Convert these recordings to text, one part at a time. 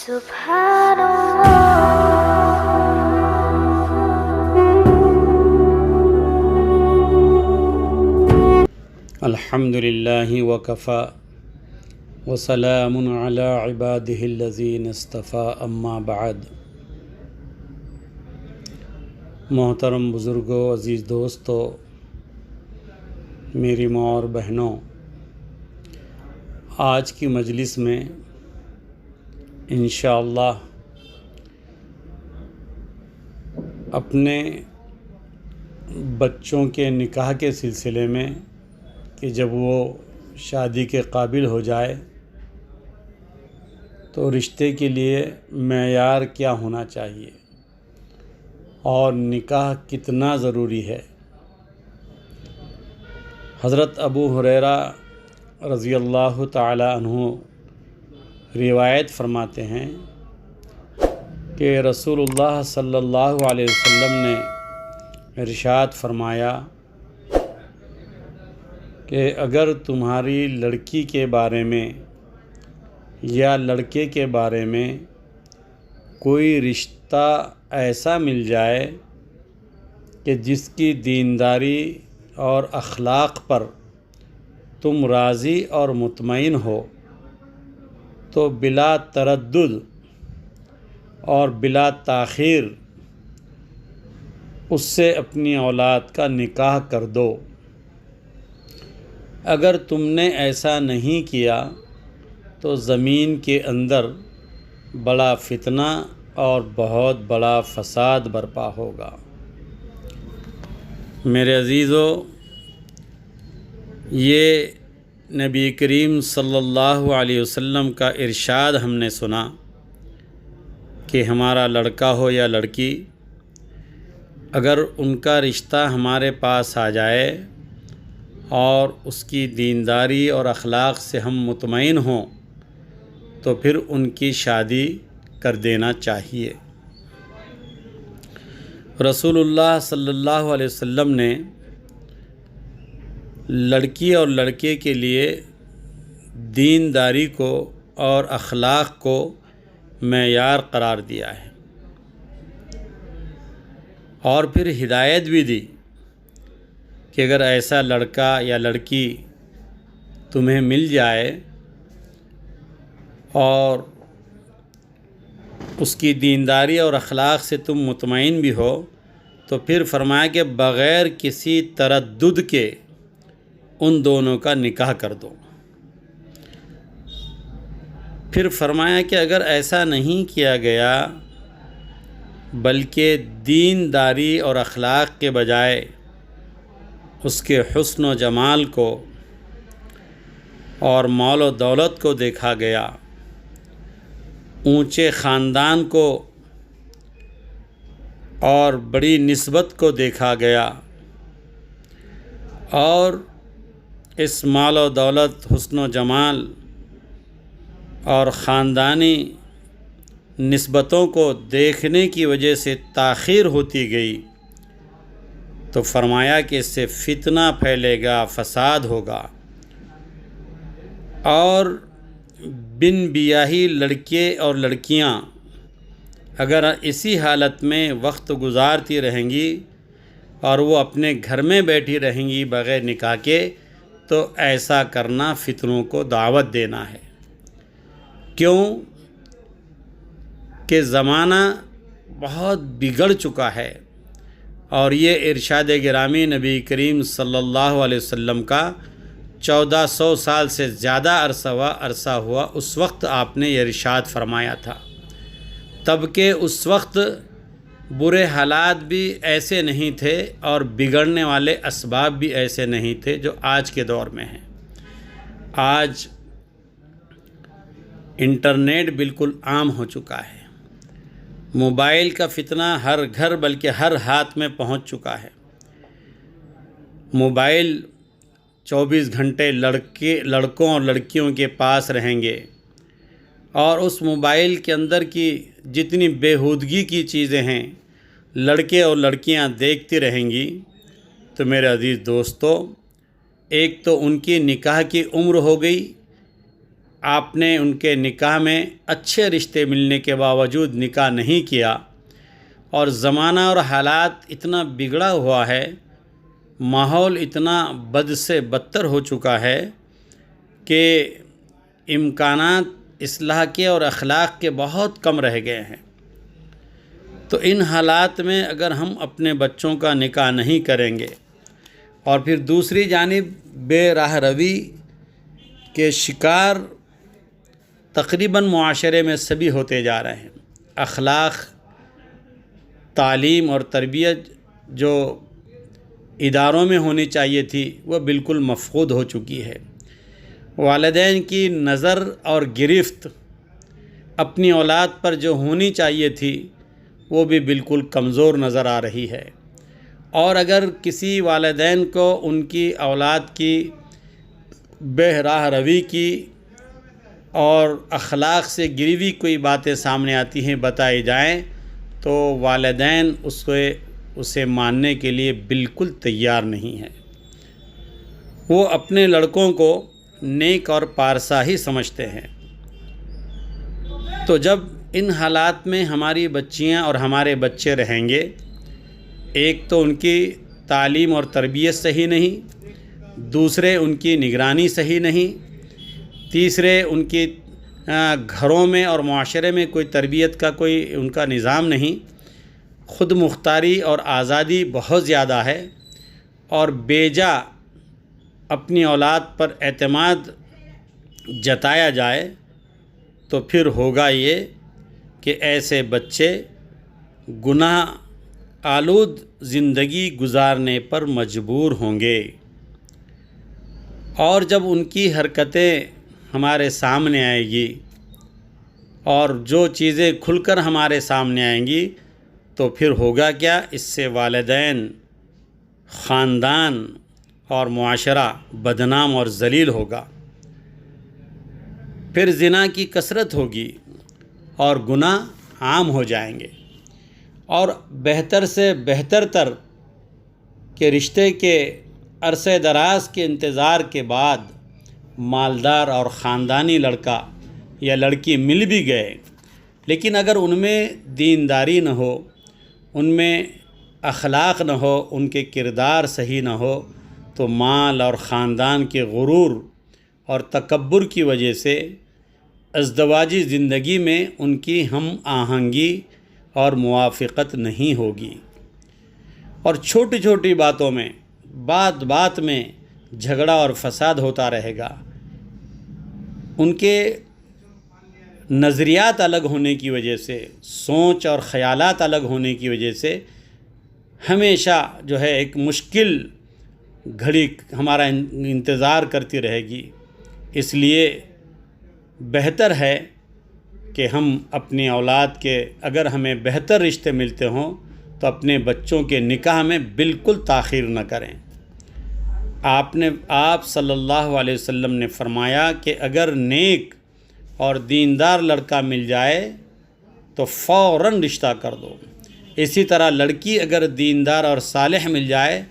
سبحان اللہ الحمد للہ وکفی وسلام علی عبادہ الذین اصطفی اما بعد۔ محترم بزرگوں، عزیز دوستو، میری ماں اور بہنوں، آج کی مجلس میں انشاءاللہ اپنے بچوں کے نکاح کے سلسلے میں کہ جب وہ شادی کے قابل ہو جائے تو رشتے کے لیے معیار کیا ہونا چاہیے اور نکاح کتنا ضروری ہے۔ حضرت ابو ہریرہ رضی اللہ تعالی عنہ روایت فرماتے ہیں کہ رسول اللہ صلی اللہ علیہ وسلم نے ارشاد فرمایا کہ اگر تمہاری لڑکی کے بارے میں یا لڑکے کے بارے میں کوئی رشتہ ایسا مل جائے کہ جس کی دینداری اور اخلاق پر تم راضی اور مطمئن ہو تو بلا تردد اور بلا تاخیر اس سے اپنی اولاد کا نکاح کر دو۔ اگر تم نے ایسا نہیں کیا تو زمین کے اندر بڑا فتنہ اور بہت بڑا فساد برپا ہوگا۔ میرے عزیزو، یہ نبی کریم صلی اللہ علیہ وسلم کا ارشاد ہم نے سنا کہ ہمارا لڑکا ہو یا لڑکی، اگر ان کا رشتہ ہمارے پاس آ جائے اور اس کی دینداری اور اخلاق سے ہم مطمئن ہوں تو پھر ان کی شادی کر دینا چاہیے۔ رسول اللہ صلی اللہ علیہ وسلم نے لڑکی اور لڑکے کے لیے دینداری کو اور اخلاق کو معیار قرار دیا ہے اور پھر ہدایت بھی دی کہ اگر ایسا لڑکا یا لڑکی تمہیں مل جائے اور اس کی دینداری اور اخلاق سے تم مطمئن بھی ہو تو پھر فرمایا کہ بغیر کسی تردد کے ان دونوں کا نکاح کر دو۔ پھر فرمایا کہ اگر ایسا نہیں کیا گیا بلکہ دینداری اور اخلاق کے بجائے اس کے حسن و جمال کو اور مال و دولت کو دیکھا گیا، اونچے خاندان کو اور بڑی نسبت کو دیکھا گیا، اور اس مال و دولت، حسن و جمال اور خاندانی نسبتوں کو دیکھنے کی وجہ سے تاخیر ہوتی گئی تو فرمایا کہ اس سے فتنہ پھیلے گا، فساد ہوگا، اور بن بیاہی لڑکے اور لڑکیاں اگر اسی حالت میں وقت گزارتی رہیں گی اور وہ اپنے گھر میں بیٹھی رہیں گی بغیر نکاح کے تو ایسا کرنا فتنوں کو دعوت دینا ہے۔ کیوں کہ زمانہ بہت بگڑ چکا ہے، اور یہ ارشاد گرامی نبی کریم صلی اللہ علیہ وسلم کا 1400 سال سے زیادہ عرصہ ہوا اس وقت آپ نے یہ ارشاد فرمایا تھا۔ تب کہ اس وقت برے حالات بھی ایسے نہیں تھے اور بگڑنے والے اسباب بھی ایسے نہیں تھے جو آج کے دور میں ہیں۔ آج انٹرنیٹ بالکل عام ہو چکا ہے، موبائل کا فتنہ ہر گھر بلکہ ہر ہاتھ میں پہنچ چکا ہے۔ موبائل 24 گھنٹے لڑکوں اور لڑکیوں کے پاس رہیں گے، اور اس موبائل کے اندر کی جتنی بیہودگی کی چیزیں ہیں لڑکے اور لڑکیاں دیکھتی رہیں گی تو میرے عزیز دوستو، ایک تو ان کی نکاح کی عمر ہو گئی آپ نے ان کے نکاح میں اچھے رشتے ملنے کے باوجود نکاح نہیں کیا اور زمانہ اور حالات اتنا بگڑا ہوا ہے، ماحول اتنا بد سے بدتر ہو چکا ہے کہ امکانات اصلاح کے اور اخلاق کے بہت کم رہ گئے ہیں۔ تو ان حالات میں اگر ہم اپنے بچوں کا نکاح نہیں کریں گے اور پھر دوسری جانب بے راہ روی کے شکار تقریباً معاشرے میں سبھی ہوتے جا رہے ہیں۔ اخلاق، تعلیم اور تربیت جو اداروں میں ہونی چاہیے تھی وہ بالکل مفقود ہو چکی ہے۔ والدین کی نظر اور گرفت اپنی اولاد پر جو ہونی چاہیے تھی وہ بھی بالکل کمزور نظر آ رہی ہے، اور اگر کسی والدین کو ان کی اولاد کی بے راہ روی کی اور اخلاق سے گری ہوئی کوئی باتیں سامنے آتی ہیں، بتائی جائیں، تو والدین اسے ماننے کے لیے بالکل تیار نہیں ہیں۔ وہ اپنے لڑکوں کو نیک اور پارسا ہی سمجھتے ہیں۔ تو جب ان حالات میں ہماری بچیاں اور ہمارے بچے رہیں گے، ایک تو ان کی تعلیم اور تربیت صحیح نہیں، دوسرے ان کی نگرانی صحیح نہیں، تیسرے ان کی گھروں میں اور معاشرے میں کوئی تربیت کا کوئی ان کا نظام نہیں، خود مختاری اور آزادی بہت زیادہ ہے، اور بیجا اپنی اولاد پر اعتماد جتایا جائے تو پھر ہوگا یہ کہ ایسے بچے گناہ آلود زندگی گزارنے پر مجبور ہوں گے، اور جب ان کی حرکتیں ہمارے سامنے آئے گی اور جو چیزیں کھل کر ہمارے سامنے آئیں گی تو پھر ہوگا کیا؟ اس سے والدین، خاندان اور معاشرہ بدنام اور ذلیل ہوگا۔ پھر زنا کی کثرت ہوگی اور گناہ عام ہو جائیں گے، اور بہتر سے بہتر تر کے رشتے کے عرصے دراز کے انتظار کے بعد مالدار اور خاندانی لڑکا یا لڑکی مل بھی گئے، لیکن اگر ان میں دینداری نہ ہو، ان میں اخلاق نہ ہو، ان کے کردار صحیح نہ ہو، تو مال اور خاندان کے غرور اور تکبر کی وجہ سے ازدواجی زندگی میں ان کی ہم آہنگی اور موافقت نہیں ہوگی، اور چھوٹی چھوٹی باتوں میں، بات بات میں جھگڑا اور فساد ہوتا رہے گا۔ ان کے نظریات الگ ہونے کی وجہ سے، سوچ اور خیالات الگ ہونے کی وجہ سے ہمیشہ جو ہے ایک مشکل گھڑی ہمارا انتظار کرتی رہے گی۔ اس لیے بہتر ہے کہ ہم اپنی اولاد کے، اگر ہمیں بہتر رشتے ملتے ہوں تو اپنے بچوں کے نکاح میں بالکل تاخیر نہ کریں۔ آپ صلی اللہ علیہ وسلم نے فرمایا کہ اگر نیک اور دیندار لڑکا مل جائے تو فوراً رشتہ کر دو، اسی طرح لڑکی اگر دیندار اور صالح مل جائے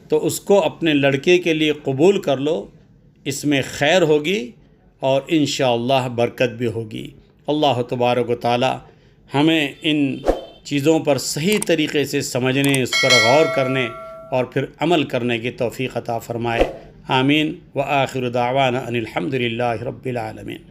تو اس کو اپنے لڑکے کے لیے قبول کر لو، اس میں خیر ہوگی اور انشاءاللہ برکت بھی ہوگی۔ اللہ تبارک و تعالی ہمیں ان چیزوں پر صحیح طریقے سے سمجھنے، اس پر غور کرنے اور پھر عمل کرنے کی توفیق عطا فرمائے۔ آمین۔ وآخر دعوانا ان الحمد للہ رب العالمین۔